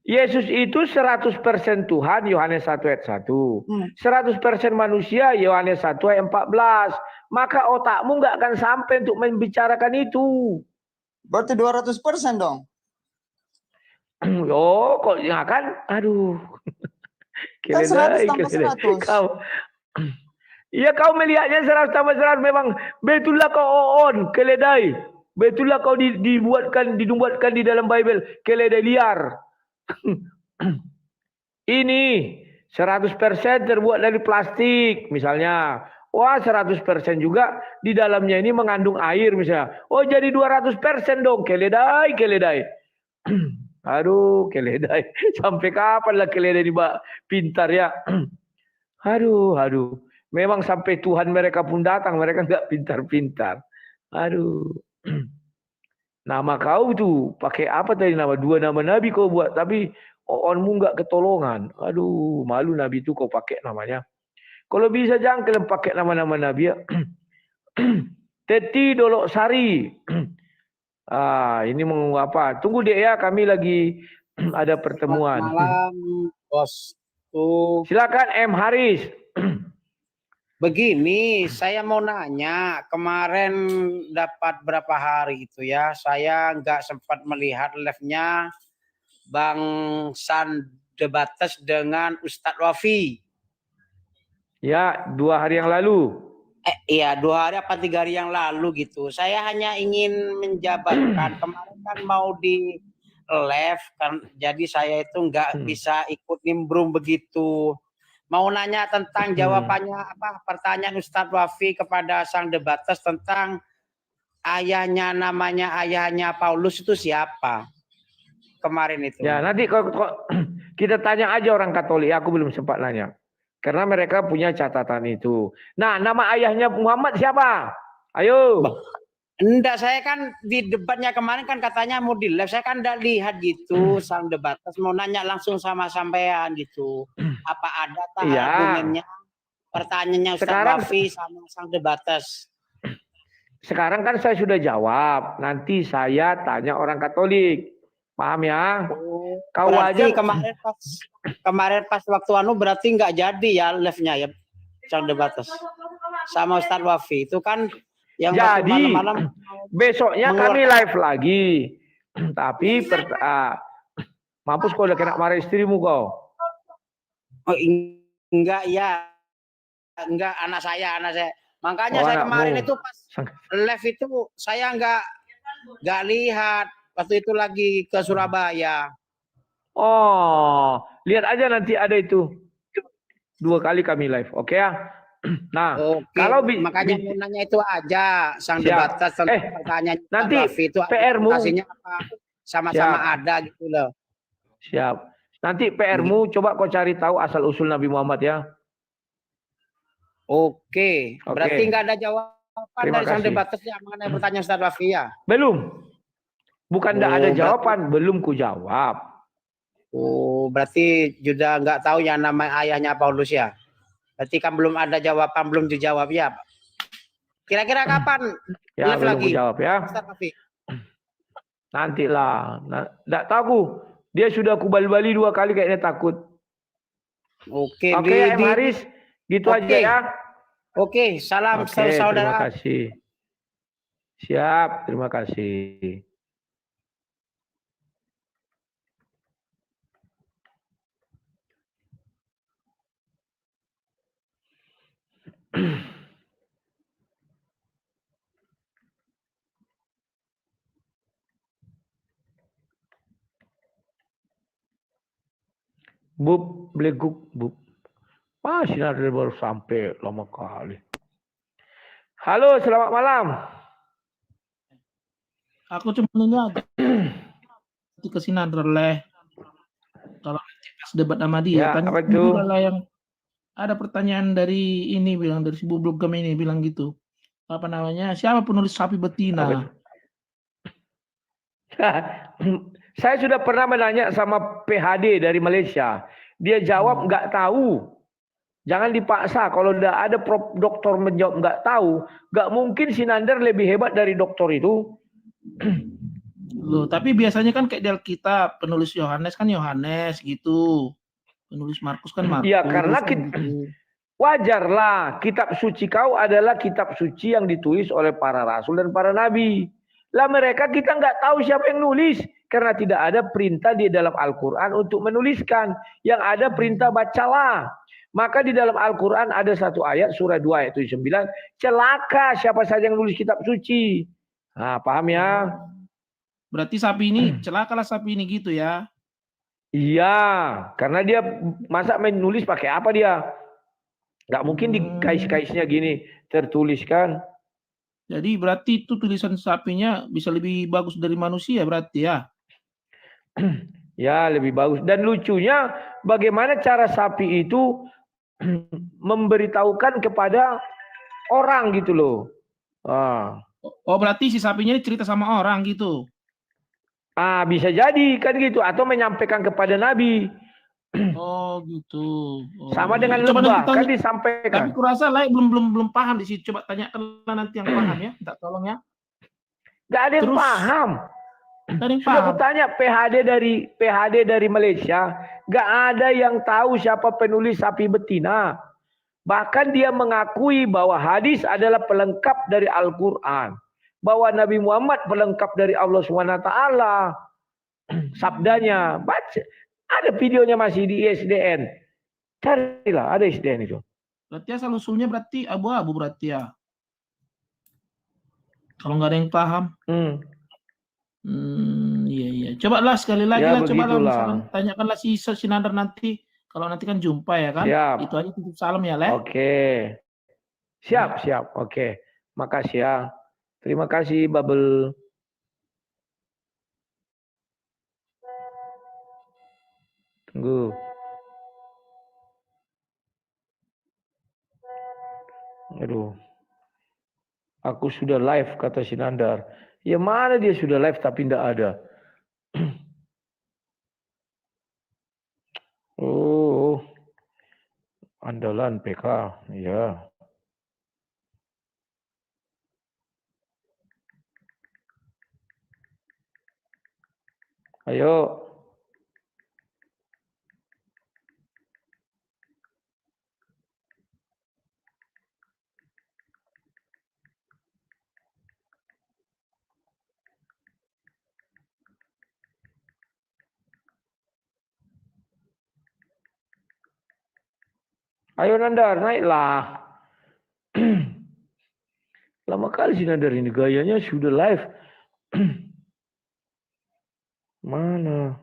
Yesus itu 100% Tuhan, Yohanes 1 ayat 1. 100% manusia, Yohanes 1 ayat 14. Maka otakmu nggak akan sampai untuk membicarakan itu. Berarti 200% dong? Oh, kok ya kan? Aduh. Kan 100 tambah 100. Kau melihatnya 100 tambah 100 memang betullah kau on, keledai. Betullah kau dibuatkan di dalam Bible, keledai liar. Ini 100% terbuat dari plastik misalnya. Wah 100% juga di dalamnya ini mengandung air misalnya. Oh jadi 200% dong keledai. Aduh keledai. Sampai kapan lah keledai pintar ya. Aduh. Memang sampai Tuhan mereka pun datang mereka nggak pintar-pintar. Aduh. Nama kau tuh pakai apa tadi nama? 2 nama nabi kau buat tapi onmu nggak ketolongan. Aduh, malu nabi itu kau pakai namanya. Kalau bisa jangan kalian pakai nama-nama nabi ya. Teti Dolok Sari. Ini mau apa? Tunggu deh ya, kami lagi ada pertemuan. Selamat malam, Bos. Silakan M Haris. Begini, saya mau nanya, kemarin dapat berapa hari itu ya, saya nggak sempat melihat live-nya Bang San Debates dengan Ustadz Wafi. Ya, 2 hari yang lalu. Iya, 2 hari apa 3 hari yang lalu gitu. Saya hanya ingin menjabarkan, kemarin kan mau di live, kan, jadi saya itu nggak bisa ikut nimbrung begitu. Mau nanya tentang jawabannya pertanyaan Ustadz Wafi kepada Sang Debates tentang namanya ayahnya Paulus itu siapa kemarin itu. Ya nanti kok kita tanya aja orang Katolik, aku belum sempat nanya karena mereka punya catatan itu. Nah nama ayahnya Muhammad siapa? Ayo. Enggak, saya kan di debatnya kemarin kan katanya mau di live, saya kan enggak lihat gitu. Sang Debates mau nanya langsung sama sampean gitu. Apa ada argumennya? Pertanyaannya Ustadz Wafi sama Sang Debates. Sekarang kan saya sudah jawab. Nanti saya tanya orang Katolik. Paham ya? Oh, Kau berarti aja kemarin pas waktu berarti nggak jadi ya live-nya ya, Sang Debatas sama Ustadz Wafi itu kan yang waktu jadi malam-malam besoknya kami live lagi. Tapi mampus kau udah kena marah istrimu kau. Oh, enggak ya, enggak anak saya. Makanya saya kemarin itu pas live itu saya nggak lihat waktu itu lagi ke Surabaya. Oh, lihat aja nanti ada itu 2 kali kami live, oke ya? Nah, oke, kalau makanya mau nanya itu aja Sang siap. Debatas pertanyaan nanti itu PR-mu apa sama-sama ada gitu loh. Siap. Nanti PR-mu coba kau cari tahu asal usul Nabi Muhammad ya. Oke. Berarti nggak ada jawaban dari Sang Debatas yang mengenai pertanyaan Ustadz Wafi ya? Belum. Bukan tidak ada jawaban, belum ku jawab. Oh, berarti juga nggak tahu yang nama ayahnya Paulus ya? Berarti kan belum ada jawaban, belum dijawab ya? Kira-kira kapan Ya, live belum lagi? ku jawab ya. Nantilah. Nggak tahu. Dia sudah ku bali-bali 2 kali kayaknya takut. Oke, oke ya, M. Haris. Gitu aja ya. Oke, salam saudara. Terima kasih. Siap, terima kasih. Bub, beleguk, bub. Sinar baru sampai lama kali. Halo, selamat malam. Aku cuma ini aja. Ke Sinandra leh. Kalau nanti pas debat sama dia, tanya juga lah yang ada pertanyaan dari ini bilang dari si Bublok ini bilang gitu. Apa namanya? Siapa penulis Sapi Betina? Saya sudah pernah menanya sama PhD dari Malaysia. Dia jawab nggak tahu. Jangan dipaksa. Kalau udah ada doktor menjawab nggak tahu, nggak mungkin Sinandar lebih hebat dari doktor itu. Loh, tapi biasanya kan kayak di Alkitab, penulis Yohanes kan Yohanes gitu. Penulis Markus kan Markus. Iya, karena wajarlah kitab suci kau adalah kitab suci yang ditulis oleh para rasul dan para nabi. Lah mereka kita nggak tahu siapa yang nulis karena tidak ada perintah di dalam Al-Quran untuk menuliskan. Yang ada perintah bacalah. Maka di dalam Al-Quran ada satu ayat surah 2 ayat 79, celaka siapa saja yang nulis kitab suci. Nah, paham ya? Berarti sapi ini celakalah sapi ini gitu ya? Iya, karena dia masa menulis pakai apa dia? Nggak mungkin di kais-kaisnya gini tertulis kan? Jadi berarti itu tulisan sapinya bisa lebih bagus dari manusia berarti ya? Ya, lebih bagus. Dan lucunya bagaimana cara sapi itu memberitahukan kepada orang gitu loh. Oh, berarti si sapinya ini cerita sama orang gitu? Bisa jadi kan gitu. Atau menyampaikan kepada Nabi. Oh gitu. Sama dengan lebah kan disampaikan. Tapi kurasa lah belum paham di situ. Coba tanyakan nanti yang paham ya. Minta tolong ya. Gak ada yang paham. Sudah kutanya PhD dari Malaysia, gak ada yang tahu siapa penulis Sapi Betina. Bahkan dia mengakui bahwa hadis adalah pelengkap dari Al-Quran, bahwa Nabi Muhammad pelengkap dari Allah SWT. Sabdanya, baca, ada videonya masih di ISDN. Carilah, ada ISDN itu. Berarti asal usulnya berarti abu-abu berarti ya. Kalau nggak ada yang paham. Iya. Cobalah sekali lagi lah, cobalah tanyakanlah si Sinandar nanti. Kalau nanti kan jumpa ya kan. Siap. Itu aja titip salam ya, Le. Oke. Siap. Oke. Makasih ya. Terima kasih, Bubble. Tunggu. Aduh. Aku sudah live, kata Sinandar. Ya mana dia sudah live tapi tidak ada. Oh, andalan PK, ya. Ayo. Ayo Nandar, naiklah. Lama kali sih Nandar ini gayanya sudah live. Mana?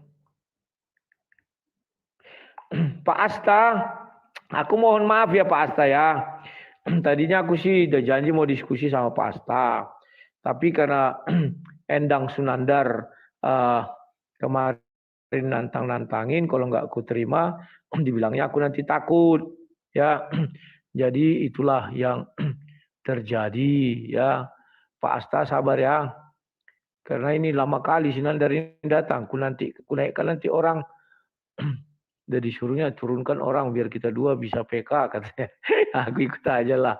Pak Asta, aku mohon maaf ya Pak Asta ya. Tadinya aku sih udah janji mau diskusi sama Pak Asta. Tapi karena Endang Sunandar kemarin nantang-nantangin, kalau nggak aku terima, dibilangnya aku nanti takut. Ya, jadi itulah yang terjadi ya. Pak Asta sabar ya. Karena ini lama kali Sunandar ini datang. Ku naikkan nanti orang. Udah disuruhnya turunkan orang biar kita dua bisa PK katanya. Aku ikut aja lah.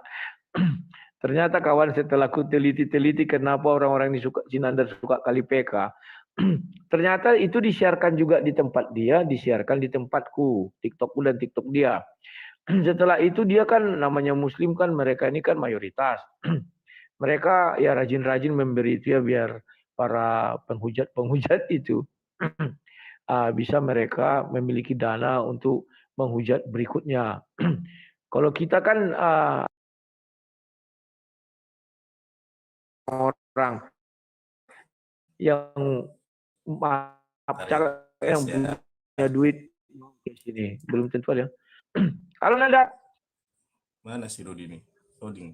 Ternyata kawan setelah ku teliti-teliti kenapa orang-orang ini suka Sunandar suka kali PK. Ternyata itu disiarkan juga di tempat dia, disiarkan di tempatku, TikTokku dan TikTok dia. Setelah itu dia kan namanya Muslim kan, mereka ini kan mayoritas. Mereka ya rajin-rajin memberi itu ya biar para penghujat-penghujat itu bisa mereka memiliki dana untuk menghujat berikutnya. Kalau kita kan orang yang yang punya duit di sini belum tentu ada. Halo Nanda. Mana si Rudi ini? Loading.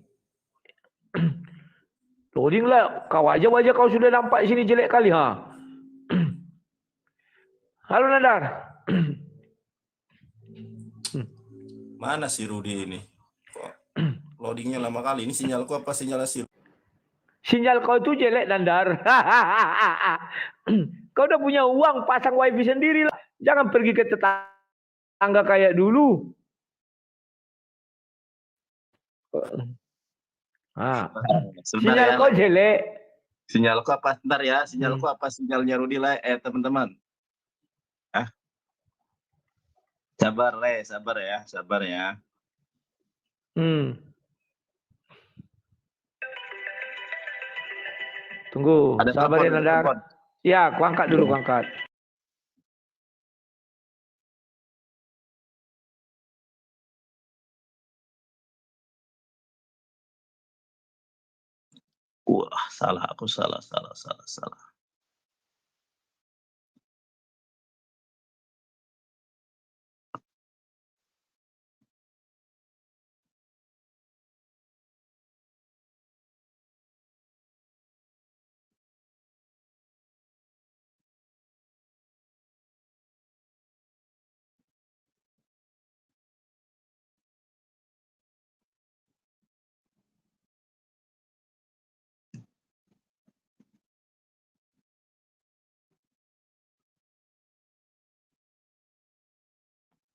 Loading lah. Kau aja wajah kau sudah nampak sini jelek kali ha. Halo Nandar. Mana si Rudi ini? Kok loadingnya lama kali. Ini sinyalku apa sinyal si? Sinyal kau itu jelek Nandar. Kau udah punya uang pasang wifi sendiri lah. Jangan pergi ke tetangga kayak dulu. Sinyal kau jelek. Sinyalku apa? Bentar ya. Sinyalku apa? Sinyalnya Rudi lah. Teman-teman. Sabar Le, sabar ya, sabar ya. Tunggu, ada sabar ya Nandar. Ya, aku angkat dulu, aku angkat. Wah, salah, aku salah.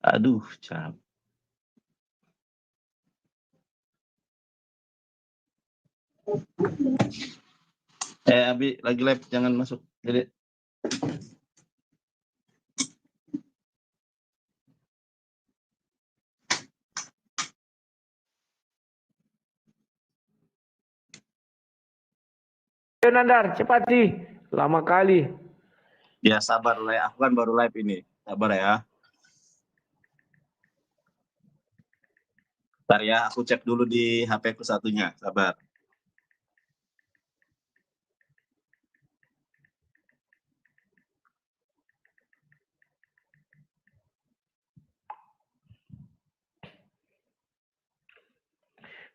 Aduh, capek. Abi lagi live, jangan masuk. Jadi Nandar, cepat sih. Lama kali. ya sabar Le, aku kan baru live ini. Sabar ya. Bentar ya, aku cek dulu di HP ku satunya. Sabar.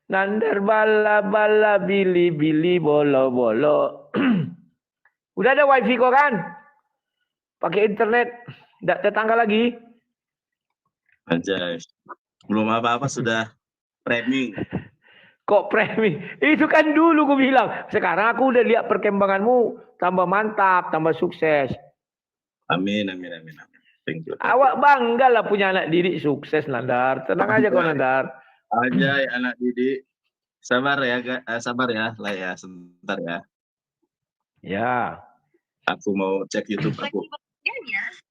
Nandar bala bili bolo. Udah ada wifi kok kan? Pakai internet, tidak tetangga lagi. Anjay. Belum apa-apa sudah framing. Kok framing? Itu kan dulu gue bilang. Sekarang aku udah lihat perkembanganmu tambah mantap, tambah sukses. Amin. Thank you. Awak bangga lah punya anak didik sukses Nandar. Tenang aja kok Nandar. Anjay anak didik. Sabar ya, lah ya, sebentar ya. Ya. Aku mau cek YouTube aku.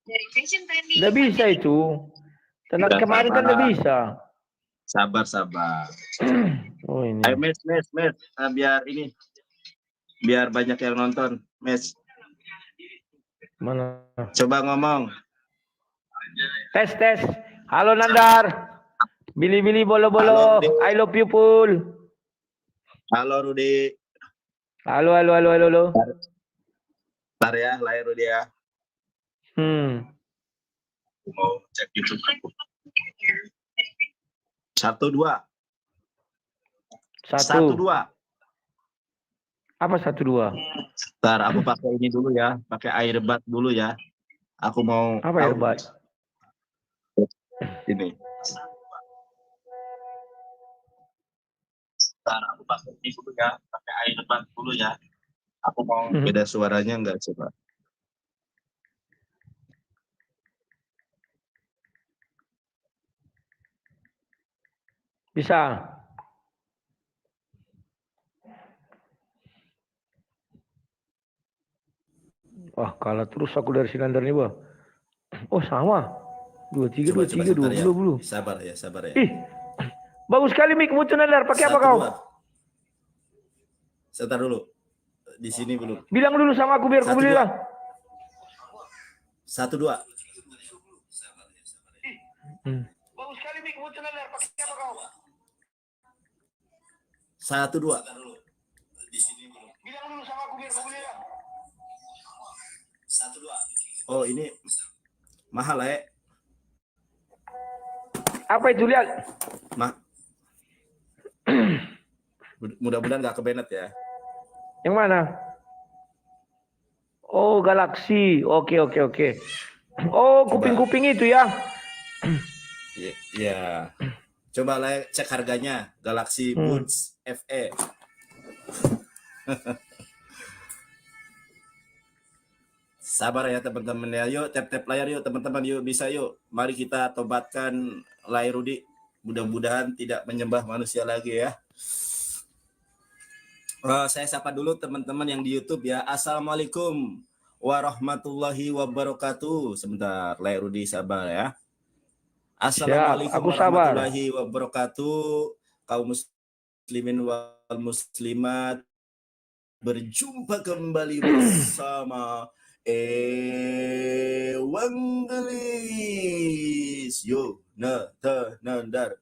Udah bisa itu. Tenang, kemarin kan udah bisa. Sabar. Oh ini. Ayo Mes. Biar banyak yang nonton. Mes. Mana? Coba ngomong. Tes. Halo Nandar. Bili bolo. I love you Pul. Halo Rudi. Halo. Bentar ya, lahir Rudi ya. Mau cek YouTube. 1, 2. 1, 2. Apa 1, 2? Bentar, aku pakai ini dulu ya. Pakai air bat dulu ya. Aku mau apa air bat? Ini. Bentar, aku pakai ini dulu ya. Pakai air bat dulu ya. Aku mau beda suaranya enggak coba. Bisa. Wah, kalah terus aku dari Sinandar nih, Bang. Oh, sama. 23, 20. Sabar ya. Ih, bagus sekali Mik, muncul Nandar. Pakai apa kau? Sebentar dulu. Di sini belum. Bilang dulu sama aku biar aku bilang. 1, 2. Bagus sekali Mik, muncul Nandar. Pakai apa kau? 1, 2. Di sini belum. Bilang dulu sama aku biar aku bilang. 1, 2. Oh, ini mahal ya. Apa itu lihat? Mudah-mudahan nggak kebenet ya. Yang mana? Oh, Galaxy. Oke. Oh, kuping-kuping itu ya. Iya. Coba cek harganya. Galaxy Buds FE. Sabar ya teman-teman ya. Yuk tap layar yuk teman-teman, yuk bisa yuk. Mari kita tobatkan lahir Rudi. Mudah-mudahan tidak menyembah manusia lagi ya. Saya sapa dulu teman-teman yang di YouTube ya. Assalamualaikum warahmatullahi wabarakatuh. Sebentar, lahir Rudi sabar ya. Assalamualaikum warahmatullahi wabarakatuh. Kaum muslimin wal muslimat, berjumpa kembali bersama Ewangelis Nandar.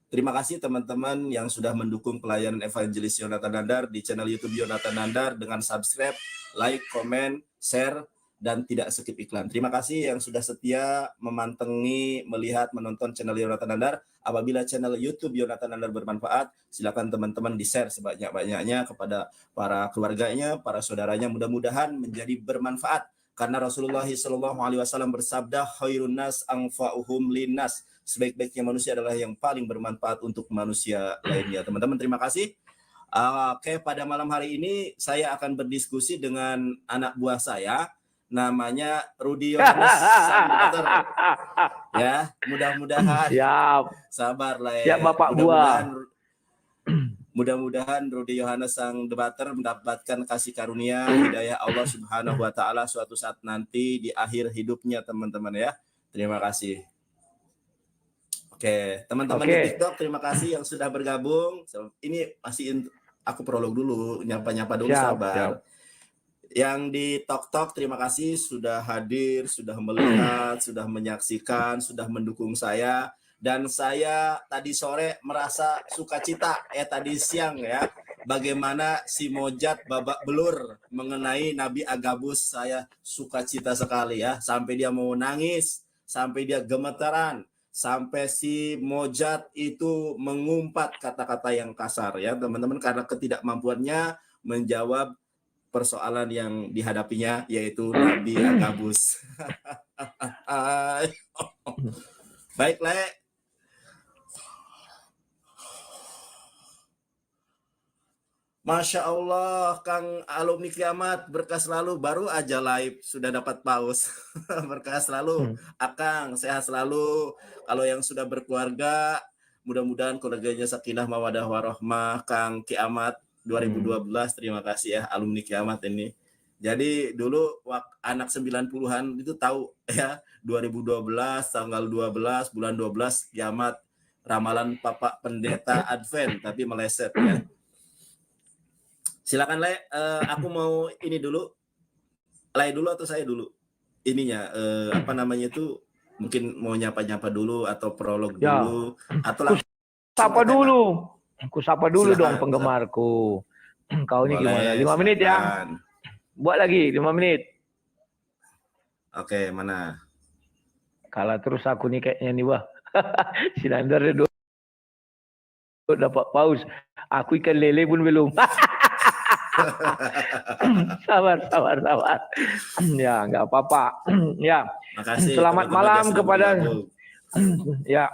Terima kasih teman-teman yang sudah mendukung pelayanan Evangelis Yonatan Nandar di channel YouTube Yonatan Nandar dengan subscribe, like, komen, share, dan tidak skip iklan. Terima kasih yang sudah setia memantengi, melihat, menonton channel Yonatan Nandar. Apabila channel YouTube Yonatan Nandar bermanfaat, silakan teman-teman di-share sebanyak-banyaknya kepada para keluarganya, para saudaranya. Mudah-mudahan menjadi bermanfaat. Karena Rasulullah SAW bersabda, khairun nas anfa'uhum linnas. Sebaik-baiknya manusia adalah yang paling bermanfaat untuk manusia lainnya. Teman-teman, terima kasih. Oke, pada malam hari ini saya akan berdiskusi dengan anak buah saya. Namanya Rudi Yohanes. Ya, mudah-mudahan. Siap. Sabar lah ya. Siap Bapak buah. Mudah-mudahan Rudi Yohanes sang debater mendapatkan kasih karunia hidayah Allah Subhanahu wa taala suatu saat nanti di akhir hidupnya, teman-teman ya. Terima kasih. Oke, teman-teman di TikTok terima kasih yang sudah bergabung. Ini masih aku prolog dulu, nyapa-nyapa dulu, sabar. Yang di TikTok terima kasih sudah hadir, sudah melihat, sudah menyaksikan, sudah mendukung saya. Dan saya tadi sore merasa sukacita, tadi siang ya, bagaimana si Mojat babak belur mengenai Nabi Agabus. Saya sukacita sekali ya, sampai dia mau nangis, sampai dia gemetaran, sampai si Mojat itu mengumpat kata-kata yang kasar ya teman-teman, karena ketidakmampuannya menjawab persoalan yang dihadapinya, yaitu Nabi Agabus. Baiklah. Masya Allah, Kang alumni kiamat, berkah selalu, baru aja live sudah dapat paus. Berkah selalu, Akang sehat selalu. Kalau yang sudah berkeluarga, mudah-mudahan keluarganya sakinah mawadah warahmah. Kang Kiamat 2012, terima kasih ya alumni kiamat ini. Jadi dulu anak 90-an itu tahu ya 2012 tanggal 12 bulan 12 kiamat, ramalan Bapak Pendeta Advent, tapi meleset ya. Silakan Le, aku mau ini dulu. Le dulu atau saya dulu? Ininya apa namanya itu, mungkin mau nyapa-nyapa dulu atau prolog dulu atau langsung sapa dulu. Aku sapa dulu Silakan, dong penggemarku. Kau ini gimana? 5 silakan. menit ya. Buat lagi 5 menit. Oke, mana? Kalah terus aku nih kayaknya nih, wah. Si Nandar dia dapat paus. Aku ikan lele pun belum. sabar. Ya, nggak apa-apa. Ya. Makasih. Selamat malam kepada ya.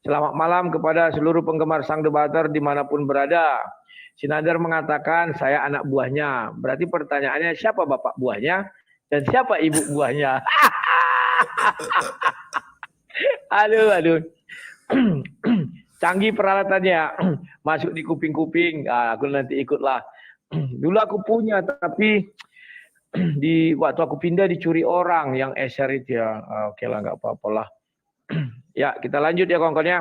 Selamat malam kepada seluruh penggemar Sang Debater dimanapun berada. Si Nandar mengatakan saya anak buahnya. Berarti pertanyaannya siapa bapak buahnya dan siapa ibu buahnya? Aduh. Canggih peralatannya. Masuk di kuping-kuping. Aku nanti ikutlah. Dulu aku punya, tapi di waktu aku pindah dicuri orang yang share itu ya. Oke lah, nggak apa-apa lah. Ya, kita lanjut ya kawan-kawannya.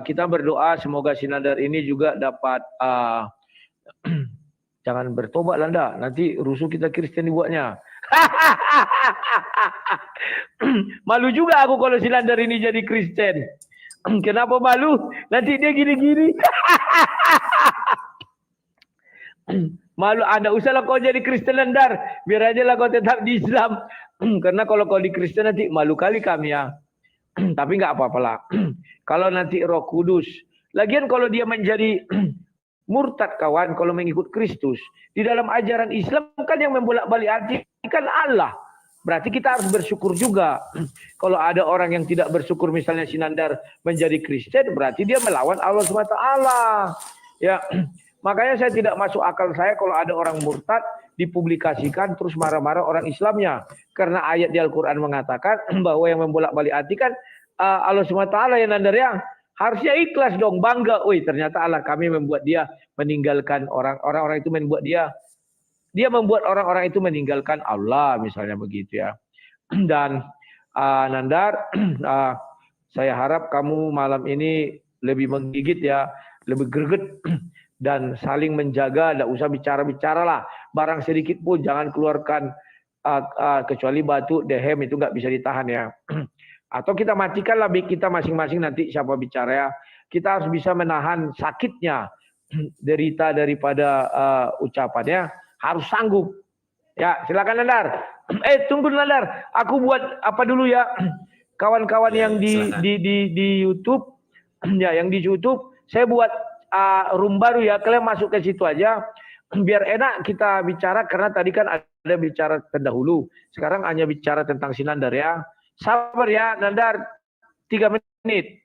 Kita berdoa semoga si Nandar ini juga dapat jangan bertobat Landa, nanti rusuh kita Kristen dibuatnya. Malu juga aku kalau si Nandar ini jadi Kristen. Kenapa malu? Nanti dia gini-gini. Malu, Anda usahlah kau jadi Kristen Nandar, biar aja lah kau tetap di Islam. Karena kalau kau di Kristen nanti malu kali kami ya. Tapi nggak apa-apa lah. Kalau nanti Roh Kudus, lagian kalau dia menjadi murtad kawan, kalau mengikut Kristus, di dalam ajaran Islam kan yang membolak-balik hati kan Allah. Berarti kita harus bersyukur juga. Kalau ada orang yang tidak bersyukur, misalnya si Nandar menjadi Kristen, berarti dia melawan Allah SWT. Ya, makanya saya tidak masuk akal saya kalau ada orang murtad dipublikasikan terus marah-marah orang Islamnya. Karena ayat di Al-Quran mengatakan bahwa yang membolak-balik hati kan Allah SWT ya Nandar ya. Harusnya ikhlas dong, bangga. Wih, ternyata Allah kami membuat dia meninggalkan orang-orang itu membuat dia membuat orang-orang itu meninggalkan Allah, misalnya begitu ya. Dan Nandar, saya harap kamu malam ini lebih menggigit ya, lebih greget dan saling menjaga. Tidak usah bicara-bicara lah. Barang sedikit pun jangan keluarkan, kecuali batuk, dehem itu nggak bisa ditahan ya. Atau kita matikanlah kita masing-masing nanti siapa bicara ya. Kita harus bisa menahan sakitnya, derita daripada ucapannya. Harus sanggup. Ya, silakan Nandar. Tunggu Nandar. Aku buat apa dulu ya. Kawan-kawan yang di YouTube, ya, yang di YouTube, saya buat room baru ya. Kalian masuk ke situ aja. Biar enak kita bicara karena tadi kan ada bicara terdahulu. Sekarang hanya bicara tentang si Nandar ya. Sabar ya Nandar. 3 menit.